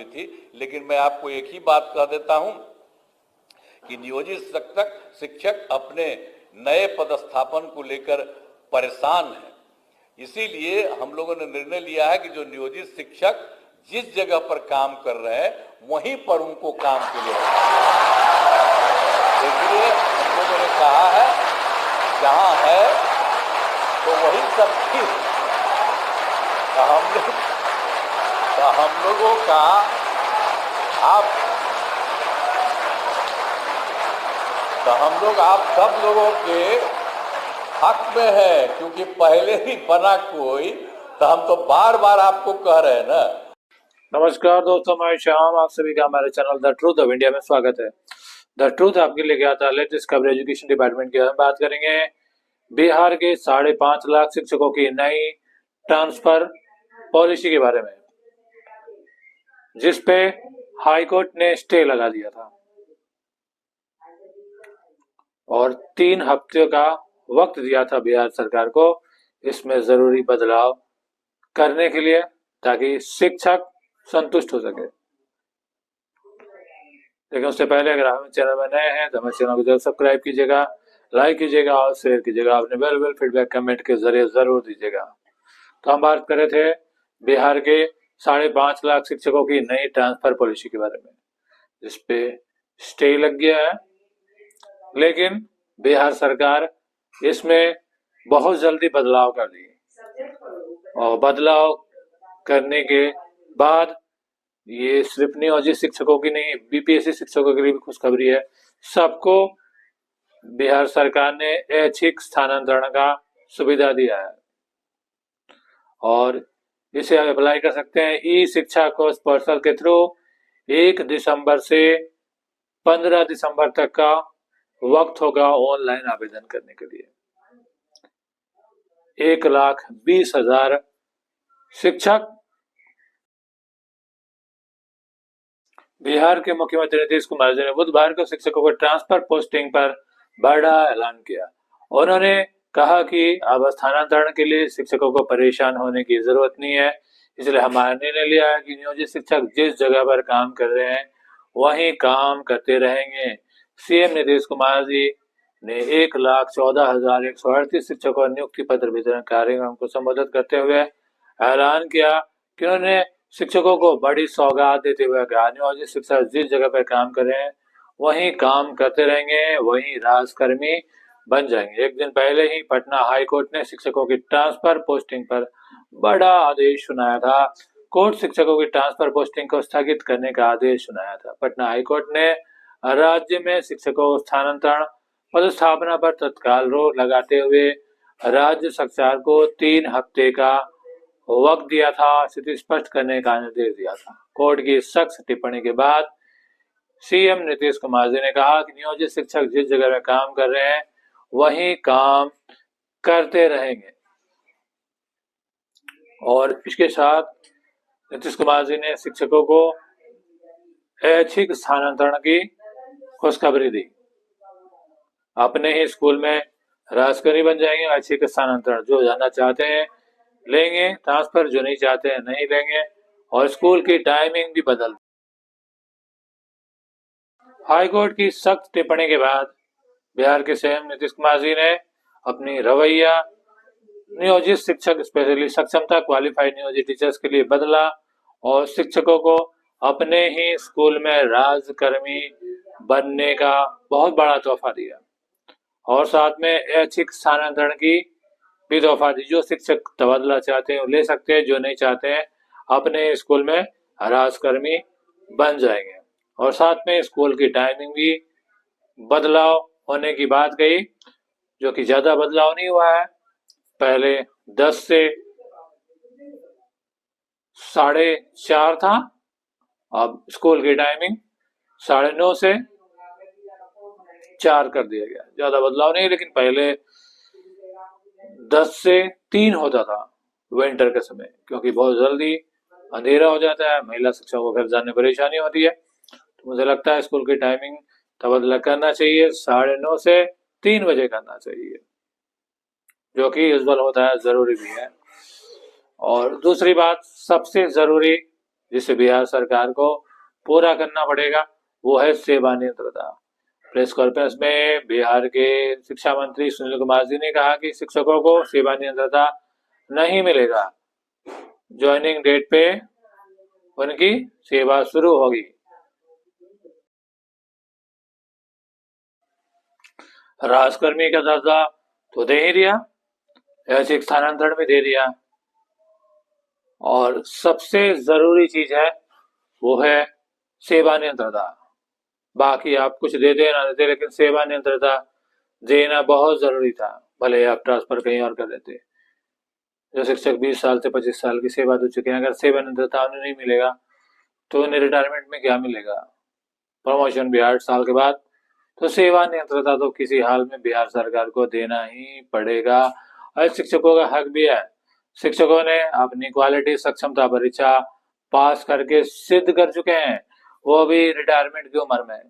थी, लेकिन मैं आपको एक ही बात कह देता हूं कि नियोजित शिक्षक अपने नए पदस्थापन को लेकर परेशान है। इसीलिए हम लोगों ने निर्णय लिया है कि जो नियोजित शिक्षक जिस जगह पर काम कर रहे हैं वहीं पर उनको काम के लिए इसलिए हम लोगों ने कहा है जहां है तो वही सब ठीक। हम लोगों का हम लोग आप सब लोगों के हक में है, क्योंकि पहले ही बना कोई, तो हम तो बार बार आपको कह रहे हैं ना। नमस्कार दोस्तों, मैं श्याम, आप सभी का हमारे channel the truth of India में स्वागत है। द ट्रूथ आपके लिए आता है लेटेस्ट खबर एजुकेशन डिपार्टमेंट की। हम बात करेंगे बिहार के 5.5 लाख शिक्षकों की नई ट्रांसफर पॉलिसी के बारे में, जिसपे हाईकोर्ट ने स्टे लगा दिया था और 3 हफ्ते का वक्त दिया था बिहार सरकार को इसमें जरूरी बदलाव करने के लिए, ताकि शिक्षक संतुष्ट हो सके। लेकिन उससे पहले अगर हमारे चैनल में नए हैं तो हमारे चैनल को जरूर सब्सक्राइब कीजिएगा, लाइक कीजिएगा और शेयर कीजिएगा। अपने वैल्यूएबल फीडबैक कमेंट के जरिए जरूर दीजिएगा। तो हम बात कर रहे थे बिहार के 5.5 लाख शिक्षकों की नई ट्रांसफर पॉलिसी के बारे में, जिसपे स्टे लग गया है। लेकिन बिहार सरकार इसमें बहुत जल्दी बदलाव कर दी और बदलाव करने के बाद ये सिर्फ नियोजित शिक्षकों की नहीं, बीपीएससी शिक्षकों के लिए भी खुशखबरी है। सबको बिहार सरकार ने ऐच्छिक स्थानांतरण का सुविधा दिया है और इसे आप अप्लाई कर सकते हैं ई शिक्षा कोष पोर्टल के थ्रू। 1 दिसंबर से 15 दिसंबर तक का वक्त होगा ऑनलाइन आवेदन करने के लिए। 1,20,000 शिक्षक। बिहार के मुख्यमंत्री नीतीश कुमार जी ने बुधवार को शिक्षकों को ट्रांसफर पोस्टिंग पर बड़ा ऐलान किया। उन्होंने कहा कि अब स्थानांतरण के लिए शिक्षकों को परेशान होने की जरूरत नहीं है, इसलिए हमारा निर्णय लिया है कि नियोजित शिक्षक जिस जगह पर काम कर रहे हैं वहीं काम करते रहेंगे। सीएम नीतीश कुमार जी ने 1,14,138 शिक्षकों नियुक्ति पत्र वितरण कार्यक्रम को संबोधित करते हुए ऐलान किया कि उन्होंने शिक्षकों को बड़ी सौगात देते हुए कहा, नियोजित शिक्षक जिस जगह पर काम कर रहे हैं वहीं काम करते रहेंगे, वहीं राजकर्मी बन जाएंगे। एक दिन पहले ही पटना हाईकोर्ट ने शिक्षकों की ट्रांसफर पोस्टिंग पर बड़ा आदेश सुनाया था। कोर्ट शिक्षकों की ट्रांसफर पोस्टिंग को स्थगित करने का आदेश सुनाया था। पटना हाईकोर्ट ने राज्य में शिक्षकों को स्थानांतरण पदस्थापना पर तत्काल रोक लगाते हुए राज्य सरकार को 3 हफ्ते का वक्त दिया था, स्थिति स्पष्ट करने का निर्देश दिया था। कोर्ट की सख्त टिप्पणी के बाद सीएम नीतीश कुमार जी ने कहा कि नियोजित शिक्षक जिस जगह में काम कर रहे हैं वहीं काम करते रहेंगे और इसके साथ नीतीश कुमार जी ने शिक्षकों को ऐच्छिक स्थानांतरण की खुशखबरी दी। अपने ही स्कूल में राजकर्मी बन जाएंगे। ऐच्छिक स्थानांतरण जो जाना चाहते हैं लेंगे ट्रांसफर, जो नहीं चाहते हैं नहीं लेंगे और स्कूल की टाइमिंग भी बदल। हाईकोर्ट की सख्त टिप्पणी के बाद बिहार के सीएम नीतीश कुमार जी ने अपनी रवैया नियोजित शिक्षक स्पेशली सक्षमता क्वालिफाइड नियोजित टीचर्स के लिए बदला और शिक्षकों को अपने ही स्कूल में राजकर्मी बनने का बहुत बड़ा तोहफा दिया और साथ में ऐच्छिक स्थानांतरण की भी तोहफा दी। जो शिक्षक तबादला चाहते हैं ले सकते हैं, जो नहीं चाहते हैं अपने स्कूल में राजकर्मी बन जाएंगे और साथ में स्कूल की टाइमिंग भी बदलाव होने की बात कही, जो कि ज्यादा बदलाव नहीं हुआ है। पहले 10 से 4:30 था, अब स्कूल की टाइमिंग 9:30 से 4 कर दिया गया। ज्यादा बदलाव नहीं, लेकिन पहले 10 से 3 होता था विंटर के समय, क्योंकि बहुत जल्दी अंधेरा हो जाता है, महिला शिक्षकों को घर जाने में परेशानी होती है। तो मुझे लगता है स्कूल की टाइमिंग तबादला करना चाहिए, 9:30 से 3 बजे करना चाहिए, जो कि यूजुअल होता है, जरूरी भी है। और दूसरी बात सबसे जरूरी जिसे बिहार सरकार को पूरा करना पड़ेगा, वो है सेवा निरंतरता। प्रेस कॉन्फ्रेंस में बिहार के शिक्षा मंत्री सुनील कुमार जी ने कहा कि शिक्षकों को सेवा निरंतरता नहीं मिलेगा, ज्वाइनिंग डेट पे उनकी सेवा शुरू होगी। राजकर्मी का दर्जा तो दे ही दिया, ऐसे स्थानांतरण भी दे दिया, और सबसे जरूरी चीज है वो है सेवा निरंतरता। बाकी आप कुछ दे दे ना देते, लेकिन सेवा निरंतरता देना बहुत जरूरी था, भले आप ट्रांसफर कहीं और कर देते। जो शिक्षक 20 साल से 25 साल की सेवा दे चुके हैं, अगर सेवा निरंतरता उन्हें नहीं मिलेगा तो उन्हें रिटायरमेंट में क्या मिलेगा, प्रमोशन भी 8 साल के बाद। तो सेवा निरंतरता तो किसी हाल में बिहार सरकार को देना ही पड़ेगा। और शिक्षकों का हक भी है। शिक्षकों ने अपनी क्वालिटी सक्षमता परीक्षा पास करके सिद्ध कर चुके हैं, वो भी रिटायरमेंट की उम्र में।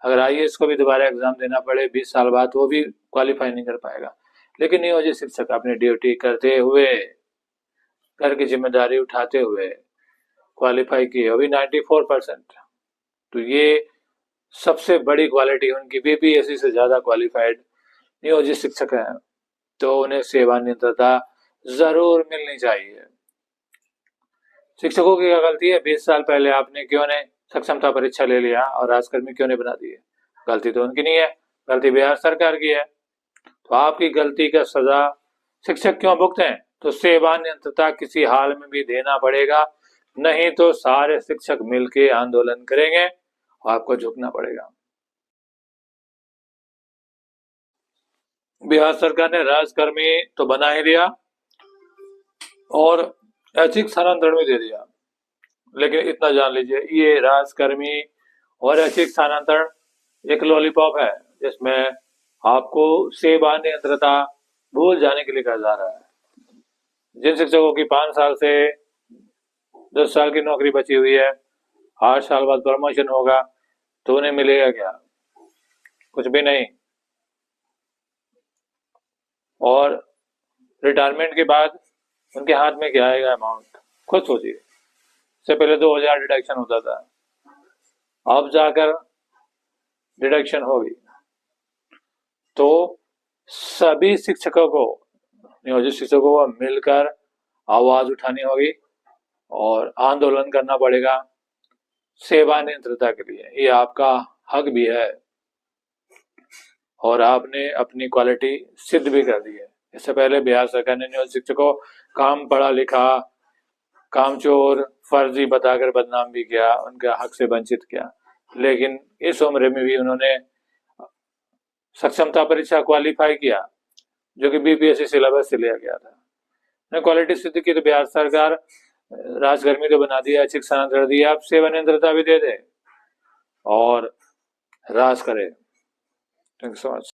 अगर आईएएस को भी दोबारा एग्जाम देना पड़े 20 साल बाद, वो भी क्वालिफाई नहीं कर पाएगा। लेकिन नियोजित शिक्षक अपनी ड्यूटी करते हुए, घर की जिम्मेदारी उठाते हुए क्वालिफाई किए, अभी 94%। तो ये सबसे बड़ी क्वालिटी उनकी, बीपीएससी से ज्यादा क्वालिफाइड नियोजित शिक्षक है, तो उन्हें सेवा निरंतरता जरूर मिलनी चाहिए। शिक्षकों की क्या गलती है? 20 साल पहले आपने क्यों नहीं सक्षमता परीक्षा ले लिया और राजकर्मी क्यों नहीं बना दिए? गलती तो उनकी नहीं है, गलती बिहार सरकार की है। तो आपकी गलती का सजा शिक्षक क्यों भुगतें? तो सेवा निरंतरता किसी हाल में भी देना पड़ेगा, नहीं तो सारे शिक्षक मिलकर आंदोलन करेंगे और आपको झुकना पड़ेगा। बिहार सरकार ने राजकर्मी तो बना ही दिया और ऐच्छिक स्थानांतरण भी दे दिया, लेकिन इतना जान लीजिए, ये राजकर्मी और ऐच्छिक स्थानांतरण एक लॉलीपॉप है, जिसमें आपको सेवा निरंतरता भूल जाने के लिए कहा जा रहा है। जिन शिक्षकों की 5 साल से 10 साल की नौकरी बची हुई है, 8 साल बाद प्रमोशन होगा, तो उन्हें मिलेगा क्या? कुछ भी नहीं। और रिटायरमेंट के बाद उनके हाथ में क्या आएगा अमाउंट, खुद सोचिए। इससे पहले 2000 डिडक्शन होता था, अब जाकर डिडक्शन होगी। तो सभी शिक्षकों को, नियोजित शिक्षकों को मिलकर आवाज उठानी होगी और आंदोलन करना पड़ेगा सेवा निरंतरता के लिए। ये आपका हक भी है और आपने अपनी क्वालिटी सिद्ध भी कर दी है। इससे पहले बिहार सरकार ने नियोजित शिक्षकों को काम पढ़ा लिखा, कामचोर, फर्जी बताकर बदनाम भी किया, उनका हक से वंचित किया। लेकिन इस उम्र में भी उन्होंने सक्षमता परीक्षा क्वालिफाई किया, जो कि बीपीएससी सिलेबस से लिया गया था। क्वालिटी सिद्ध की तो बिहार सरकार राजकर्मी तो बना दिया, ऐच्छिक स्थानांतरण दिया, अब सेवा निरंतरता भी दे दे और राज करे। Thank you so much.